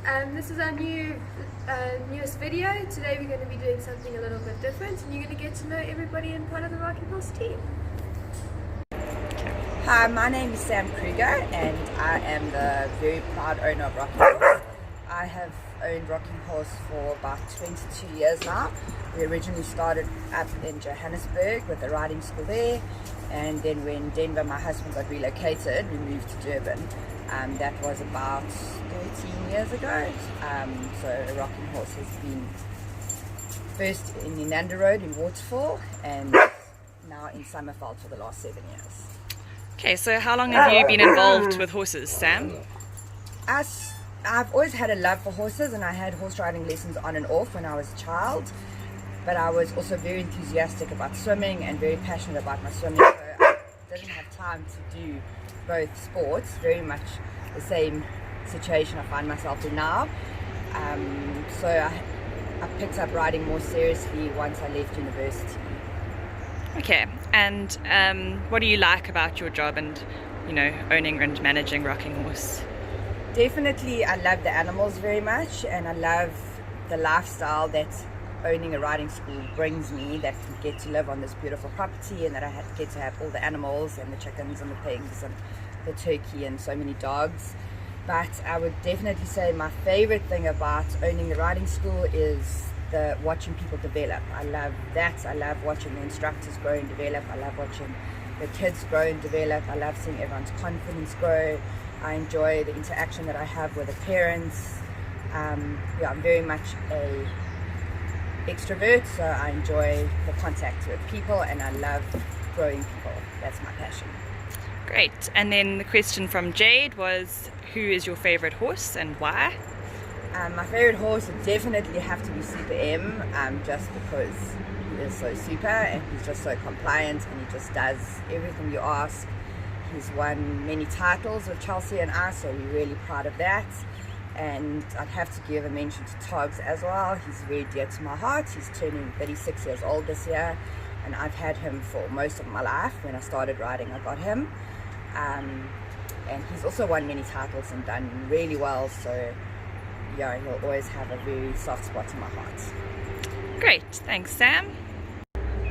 This is our newest video. Today we're going to be doing something a little bit different, and you're going to get to know everybody in part of the Rocking Horse team. Hi, my name is Sam Kruger and I am the very proud owner of Rocking Horse. I have owned Rocking Horse for about 22 years now. We originally started up in Johannesburg with a riding school there, and then when Denver, my husband, got relocated, we moved to Durban. That was about 13 years ago. So Rocking Horse has been first in Inanda Road in Waterfall and now in Summerveld for the last 7 years. Okay, so how long have you been involved with horses, Sam? I've always had a love for horses, and I had horse riding lessons on and off when I was a child, but I was also very enthusiastic about swimming and very passionate about my swimming, so I didn't have time to do both sports. Very much the same situation I find myself in now. So I picked up riding more seriously once I left university. Okay, and what do you like about your job and, owning and managing Rocking Horse? Definitely, I love the animals very much, and I love the lifestyle that owning a riding school brings me, that we get to live on this beautiful property and that I get to have all the animals and the chickens and the pigs and the turkey and so many dogs. But I would definitely say my favorite thing about owning the riding school is watching people develop. I love that. I love watching the instructors grow and develop. I love watching the kids grow and develop. I love seeing everyone's confidence grow. I enjoy the interaction that I have with the parents. I'm very much a extrovert, so I enjoy the contact with people and I love growing people. That's my passion. Great. And then the question from Jade was, who is your favorite horse and why? My favorite horse would definitely have to be Super M, just because he is so super and he's just so compliant and he just does everything you ask. He's won many titles with Chelsea and I, so we're really proud of that. And I'd have to give a mention to Togs as well. He's very dear to my heart. He's turning 36 years old this year, and I've had him for most of my life. When I started riding, I got him. And he's also won many titles and done really well, so yeah, he'll always have a very soft spot in my heart. Great, thanks Sam.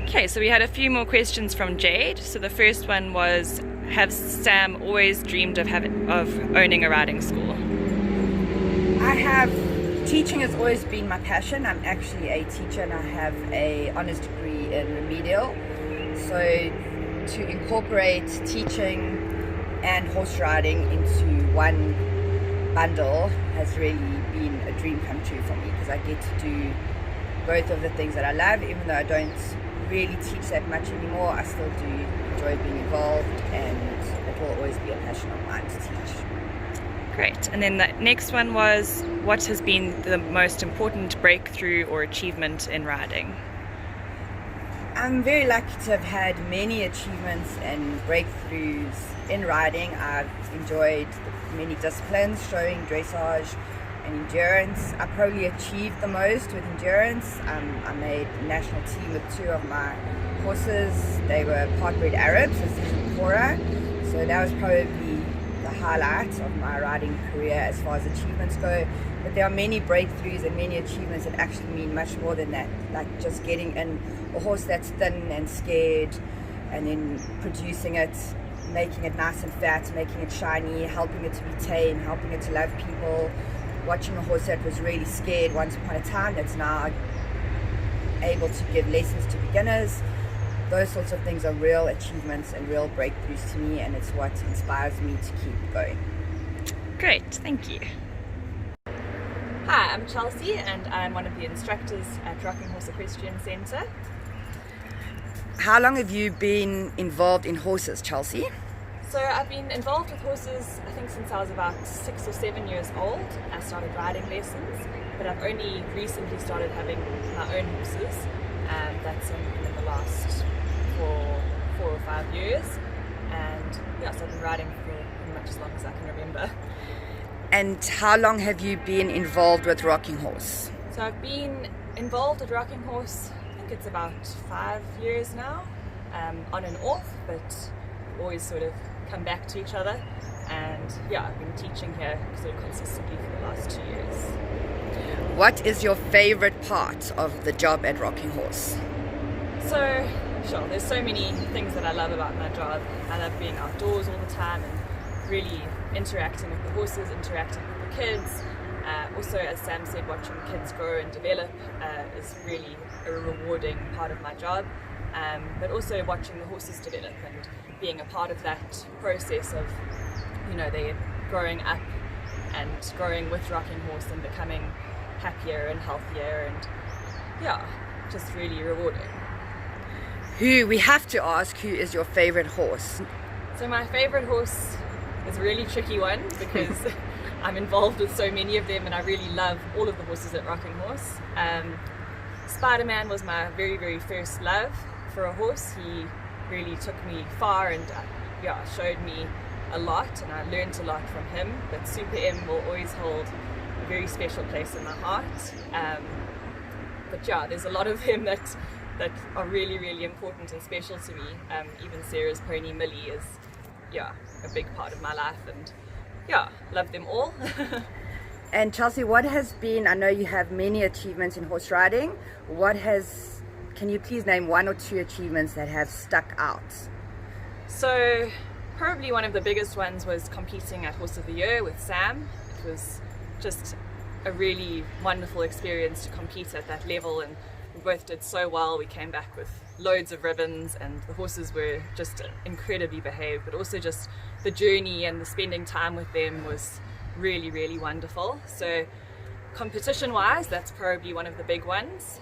Okay, so we had a few more questions from Jade. So the first one was, have Sam always dreamed of owning a riding school? I have. Teaching has always been my passion. I'm actually a teacher and I have an honours degree in remedial. So to incorporate teaching and horse riding into one bundle has really been a dream come true for me, because I get to do both of the things that I love. Even though I don't really teach that much anymore, I still do enjoy being involved, and it will always be a passion of mine to teach. Great. And then the next one was, what has been the most important breakthrough or achievement in riding? I'm very lucky to have had many achievements and breakthroughs in riding. I've enjoyed many disciplines, showing, dressage and endurance. I probably achieved the most with endurance. I made the national team with two of my horses. They were part-bred Arabs with Cora, so that was probably the highlight of my riding career as far as achievements go. But there are many breakthroughs and many achievements that actually mean much more than that, like just getting in a horse that's thin and scared and then producing it, making it nice and fat, making it shiny, helping it to be tame, helping it to love people, watching a horse that was really scared once upon a time that's now able to give lessons to beginners. Those sorts of things are real achievements and real breakthroughs to me, and it's what inspires me to keep going. Great, thank you. Hi, I'm Chelsea and I'm one of the instructors at Rocking Horse Equestrian Centre. How long have you been involved in horses, Chelsea? So I've been involved with horses, I think, since I was about 6 or 7 years old. I started riding lessons, but I've only recently started having my own horses. That's in the last 4 or 5 years. And yeah, so I've been riding for pretty much as long as I can remember. And how long have you been involved with Rocking Horse? So I've been involved with Rocking Horse, I think it's about 5 years now, on and off, but always sort of come back to each other. And yeah, I've been teaching here sort of consistently for the last 2 years. What is your favorite part of the job at Rocking Horse? So, sure, there's so many things that I love about my job. I love being outdoors all the time and really interacting with the horses, interacting with the kids. Also, as Sam said, watching kids grow and develop is really a rewarding part of my job. But also watching the horses develop and being a part of that process of, you know, they're growing up and growing with Rocking Horse and becoming happier and healthier, and yeah, just really rewarding. We have to ask, who is your favorite horse? So my favorite horse is a really tricky one because I'm involved with so many of them and I really love all of the horses at Rocking Horse. Spider-Man was my very, very first love for a horse. He really took me far and yeah, showed me a lot, and I learned a lot from him. But Super M will always hold a very special place in my heart. But yeah, there's a lot of them that are really, really important and special to me. Even Sarah's pony Millie is, yeah, a big part of my life, and yeah, love them all. And Chelsea, what has been, I know you have many achievements in horse riding, can you please name 1 or 2 achievements that have stuck out? So probably one of the biggest ones was competing at Horse of the Year with Sam. It was just a really wonderful experience to compete at that level, and we both did so well. We came back with loads of ribbons and the horses were just incredibly behaved, but also just the journey and the spending time with them was really, really wonderful. So competition wise, that's probably one of the big ones,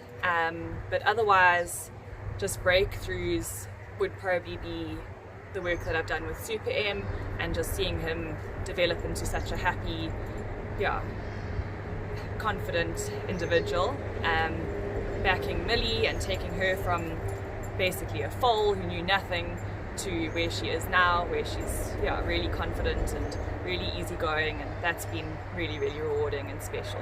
but otherwise just breakthroughs would probably be the work that I've done with Super M and just seeing him develop into such a happy, yeah, confident individual. Backing Millie and taking her from basically a foal who knew nothing to where she is now, where she's, yeah, really confident and really easygoing, and that's been really, really rewarding and special.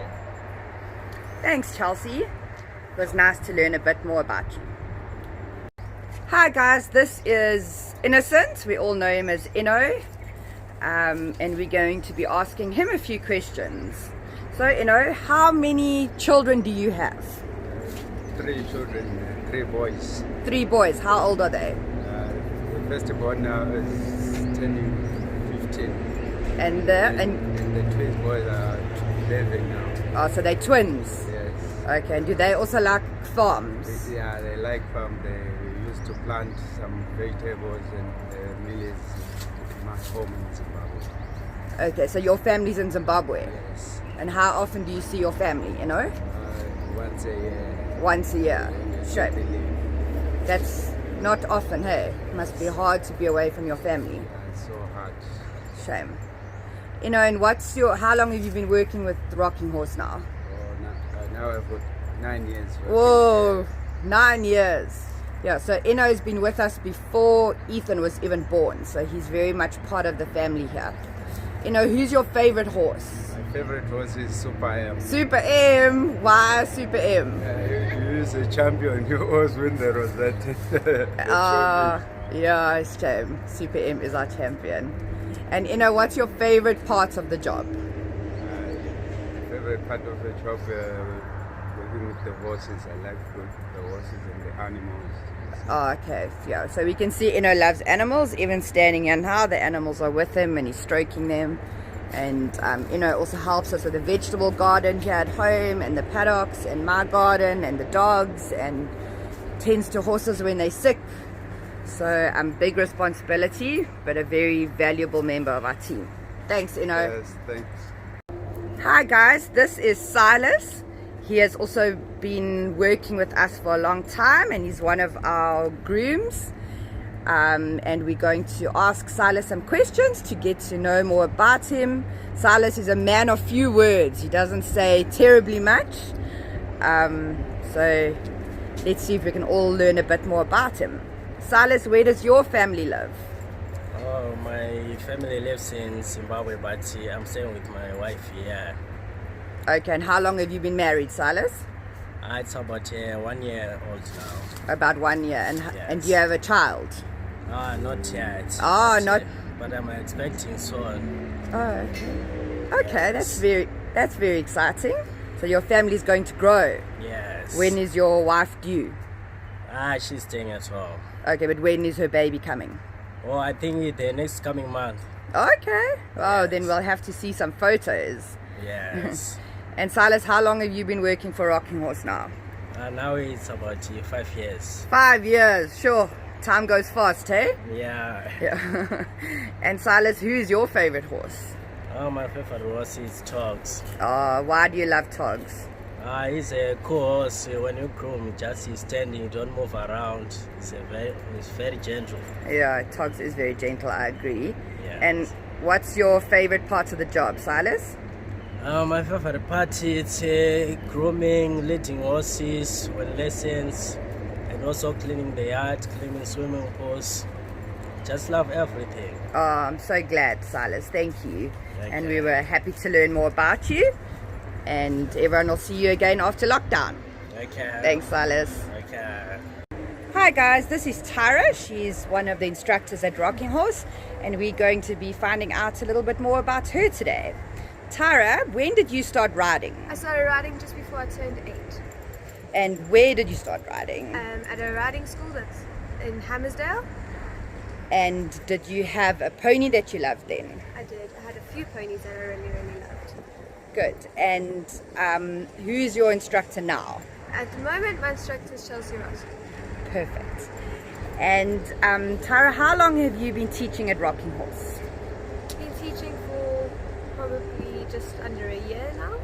Thanks, Chelsea. It was nice to learn a bit more about you. Hi guys, this is Innocent. We all know him as Inno, and we're going to be asking him a few questions. So Inno, how many children do you have? 3 children, 3 boys. 3 boys. How old are they? The first born now is turning 15. And the twins boys are 11 now. oh, so they're twins. Yes. Okay. And do they also like farms? Yeah, they like farm. They used to plant some vegetables and millets in my home in Zimbabwe. Okay. So your family's in Zimbabwe. Yes. And how often do you see your family? You know? Once a year. Once a year. Sure. They leave. That's not often, hey? It must be hard to be away from your family. It's so hard. Shame. You know, and how long have you been working with Rocking Horse now? Now I've got 9 years. Whoa, 9 years. Yeah, so Inno's been with us before Ethan was even born, so he's very much part of the family here. Inno, who's your favorite horse? My favorite horse is Super M. Super M. Why Super M? He's a champion. You always win the Rosette. Yeah, it's shame. Super M is our champion. And Inno, what's your favorite part of the job? Favorite part of the job, working with the horses. I like the horses and the animals. Oh, okay. Yeah, so we can see Inno loves animals, even standing here now. The animals are with him and he's stroking them. And Inno also helps us with the vegetable garden here at home, and the paddocks, and my garden, and the dogs, and tends to horses when they're sick. So big responsibility, but a very valuable member of our team. Thanks, Inno. Yes, thanks. Hi guys, this is Silas. He has also been working with us for a long time, and he's one of our grooms. And we're going to ask Silas some questions to get to know more about him. Silas is a man of few words. He doesn't say terribly much. So let's see if we can all learn a bit more about him. Silas, where does your family live? Oh, my family lives in Zimbabwe, but I'm staying with my wife here. Okay, and how long have you been married, Silas? It's about 1 year old now. About 1 year. And Yes. and do you have a child? Not yet. Oh, Not not yet. but I'm expecting soon. Oh, okay. Okay, that's very exciting. So your family's going to grow. Yes. When is your wife due? She's staying at home. Okay, but when is her baby coming? Oh, I think the next coming month. Okay. Oh, Yes. then we'll have to see some photos. Yes. And Silas, how long have you been working for Rocking Horse now? Now it's about 5 years. 5 years, sure. Time goes fast, hey? Yeah. Yeah. And Silas, who's your favorite horse? Oh, my favorite horse is Togs. Why do you love Togs? He's a cool horse. When you groom, just he's standing, you don't move around. He's very gentle. Yeah, Togs is very gentle, I agree. Yes. And what's your favorite part of the job, Silas? My favorite part is grooming, leading horses with lessons, and also cleaning the yard, cleaning swimming pools. Just love everything. Oh, I'm so glad, Silas. Thank you. And we Okay. were happy to learn more about you. And everyone will see you again after lockdown. Okay. Thanks, Silas. Okay. Hi guys, this is Tara. She's one of the instructors at Rocking Horse, and we're going to be finding out a little bit more about her today. Tara, when did you start riding? I started riding just before I turned 8 And where did you start riding? at a riding school that's in Hammersdale. And did you have a pony that you loved then? I did. I had a few ponies that I really, really loved. Good. And who's your instructor now? At the moment, my instructor is Chelsea Ross. Perfect. And Tara, how long have you been teaching at Rocking Horse? Been teaching for probably just under a year now.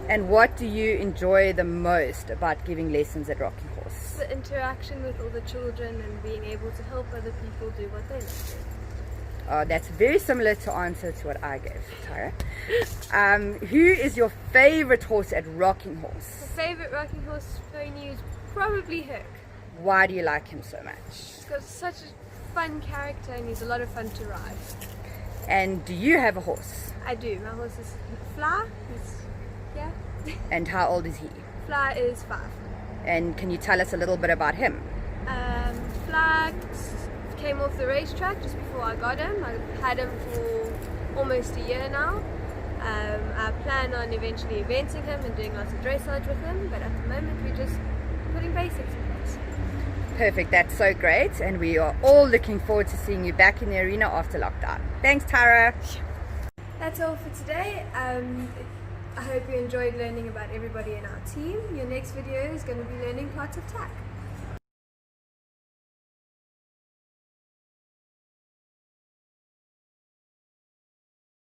And what do you enjoy the most about giving lessons at Rocking Horse? The interaction with all the children and being able to help other people do what they love. That's very similar to answer to what I gave, Tara. Who is your favorite horse at Rocking My Horse? favourite rocking horse pony is probably Herc. Why do you like him so much? He's got such a fun character and he's a lot of fun to ride. And do you have a horse? I do. My horse is Fly. Yeah. And how old is he? Fly is 5. And can you tell us a little bit about him? Fly came off the racetrack just before I got him. I've had him for almost a year now. I plan on eventually eventing him and doing lots of dressage with him, but at the moment we're just putting basics in place. Perfect, that's so great. And we are all looking forward to seeing you back in the arena after lockdown. Thanks, Tara. That's all for today. I hope you enjoyed learning about everybody in our team. Your next video is going to be learning parts of tack.